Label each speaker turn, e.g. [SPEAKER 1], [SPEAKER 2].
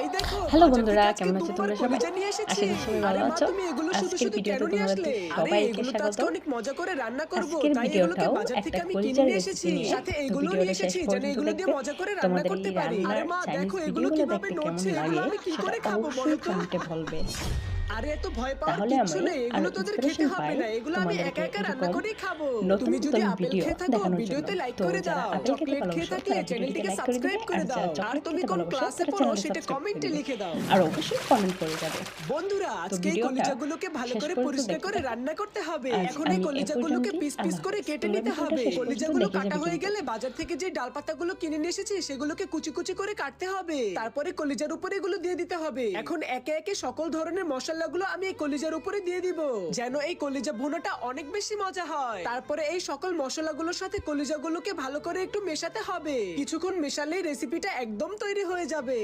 [SPEAKER 1] এই দেখো
[SPEAKER 2] হ্যালো
[SPEAKER 1] বাজার
[SPEAKER 2] বন্ধুরা,
[SPEAKER 1] থেকে আজকে
[SPEAKER 2] কেমন আছো
[SPEAKER 1] দুবার
[SPEAKER 2] তোমরা সবাই?
[SPEAKER 1] কলিজা নিয়ে
[SPEAKER 2] আশা
[SPEAKER 1] এসেছি।
[SPEAKER 2] করি সবাই ভালো
[SPEAKER 1] আরে মা,
[SPEAKER 2] আছো।
[SPEAKER 1] তুমি এগুলো শুধু
[SPEAKER 2] আজকের
[SPEAKER 1] শুধু কেন
[SPEAKER 2] ভিডিওতে
[SPEAKER 1] নিয়ে
[SPEAKER 2] তোমাদের
[SPEAKER 1] আসলে? আরে
[SPEAKER 2] সবাইকে
[SPEAKER 1] এগুলো তো আজকে
[SPEAKER 2] স্বাগতম।
[SPEAKER 1] অনেক মজা করে রান্না করব,
[SPEAKER 2] আজকের
[SPEAKER 1] তাই এগুলোকে
[SPEAKER 2] ভিডিওটাও
[SPEAKER 1] বাজার থেকে
[SPEAKER 2] একটা
[SPEAKER 1] আমি কিনে
[SPEAKER 2] কলিজার
[SPEAKER 1] নিয়ে
[SPEAKER 2] রেসিপি
[SPEAKER 1] এসেছি।
[SPEAKER 2] নিয়ে।
[SPEAKER 1] সাথে
[SPEAKER 2] তো
[SPEAKER 1] এগুলো নিয়ে
[SPEAKER 2] ভিডিওটা শেষ
[SPEAKER 1] এসেছি যেন
[SPEAKER 2] পর্যন্ত
[SPEAKER 1] এগুলো দিয়ে
[SPEAKER 2] দেখবে।
[SPEAKER 1] মজা করে রান্না
[SPEAKER 2] তোমাদের
[SPEAKER 1] করতে
[SPEAKER 2] এই
[SPEAKER 1] পারি। আরে
[SPEAKER 2] রান্নার
[SPEAKER 1] মা
[SPEAKER 2] চাইনিজ
[SPEAKER 1] দেখো এগুলো
[SPEAKER 2] ভিডিওগুলো
[SPEAKER 1] কিভাবে
[SPEAKER 2] দেখতে কেমন
[SPEAKER 1] নড়ছে, এগুলো
[SPEAKER 2] লাগে
[SPEAKER 1] আমি কি
[SPEAKER 2] সেটা
[SPEAKER 1] করে খাবো বলো
[SPEAKER 2] অবশ্যই
[SPEAKER 1] তো?
[SPEAKER 2] কমেন্টে বলবে।
[SPEAKER 1] আরে এত ভয় পাওয়ার
[SPEAKER 2] তাহলে
[SPEAKER 1] কিচ্ছু
[SPEAKER 2] আমি
[SPEAKER 1] নেই,
[SPEAKER 2] আরো
[SPEAKER 1] এগুলো তোদের খেতে
[SPEAKER 2] ইন্সপিরেশন
[SPEAKER 1] হবে
[SPEAKER 2] পাই
[SPEAKER 1] না, এগুলো আমি একা
[SPEAKER 2] তোমাদেরকে
[SPEAKER 1] একা রান্না
[SPEAKER 2] এরকম
[SPEAKER 1] করেই খাবো।
[SPEAKER 2] নতুন
[SPEAKER 1] তুমি যদি
[SPEAKER 2] নতুন
[SPEAKER 1] আপেল
[SPEAKER 2] ভিডিও
[SPEAKER 1] খেয়ে থাকো
[SPEAKER 2] দেখানোর জন্য।
[SPEAKER 1] ভিডিওতে লাইক
[SPEAKER 2] তো
[SPEAKER 1] করে
[SPEAKER 2] যারা
[SPEAKER 1] দাও,
[SPEAKER 2] আপেল খেতে
[SPEAKER 1] চকলেট খেয়ে
[SPEAKER 2] ভালোবাসো
[SPEAKER 1] থাকলে
[SPEAKER 2] তারা ভিডিওটিকে
[SPEAKER 1] চ্যানেলটিকে
[SPEAKER 2] লাইক করে দিবে,
[SPEAKER 1] সাবস্ক্রাইব
[SPEAKER 2] আর
[SPEAKER 1] করে
[SPEAKER 2] যারা
[SPEAKER 1] দাও। আর
[SPEAKER 2] চকলেট
[SPEAKER 1] তুমি
[SPEAKER 2] খেতে
[SPEAKER 1] কোন
[SPEAKER 2] ভালোবাসো
[SPEAKER 1] ক্লাসে
[SPEAKER 2] তারা
[SPEAKER 1] পড়ো
[SPEAKER 2] চ্যানেলটি
[SPEAKER 1] সেটা
[SPEAKER 2] সাবস্ক্রাইব করে
[SPEAKER 1] কমেন্টে
[SPEAKER 2] দিবে,
[SPEAKER 1] লিখে দাও।
[SPEAKER 2] আর অবশ্যই কমেন্ট করে যাবে।
[SPEAKER 1] বন্ধুরা
[SPEAKER 2] তো
[SPEAKER 1] আজকে এই
[SPEAKER 2] ভিডিওটা
[SPEAKER 1] কলিজাগুলোকে ভালো
[SPEAKER 2] শেষ
[SPEAKER 1] করে
[SPEAKER 2] পর্যন্ত
[SPEAKER 1] পরিষ্কার
[SPEAKER 2] দেখতে
[SPEAKER 1] করে
[SPEAKER 2] থাকো।
[SPEAKER 1] রান্না করতে হবে।
[SPEAKER 2] আজ
[SPEAKER 1] এখন এই
[SPEAKER 2] আমি এ
[SPEAKER 1] কলিজাগুলোকে
[SPEAKER 2] পর্যন্তই।
[SPEAKER 1] পিস পিস
[SPEAKER 2] আল্লাহ
[SPEAKER 1] করে
[SPEAKER 2] হাফেজ।
[SPEAKER 1] কেটে
[SPEAKER 2] তোমরা
[SPEAKER 1] নিতে
[SPEAKER 2] ভিডিওটা
[SPEAKER 1] হবে।
[SPEAKER 2] শেষ পর্যন্ত
[SPEAKER 1] কলিজাগুলো
[SPEAKER 2] দেখে
[SPEAKER 1] কাটা
[SPEAKER 2] যাবে
[SPEAKER 1] হয়ে
[SPEAKER 2] কিন্তু।
[SPEAKER 1] গেলে বাজার থেকে যে ডাল পাতাগুলো কিনে নিয়ে এসেছি সেগুলোকে কুচি কুচি করে কাটতে হবে। তারপরে কলিজার উপরে এগুলো দিয়ে দিতে হবে। এখন একে একে সকল ধরনের মশলাগুলো আমি এই কলিজার উপরে দিয়ে দিব, যেন এই কলিজা ভুনাটা অনেক বেশি মজা হয়। তারপরে এই সকল মশলাগুলোর সাথে কলিজাগুলোকে ভালো করে একটু মেশাতে হবে। কিছুক্ষণ মেশালেই রেসিপিটা একদম তৈরি হয়ে যাবে।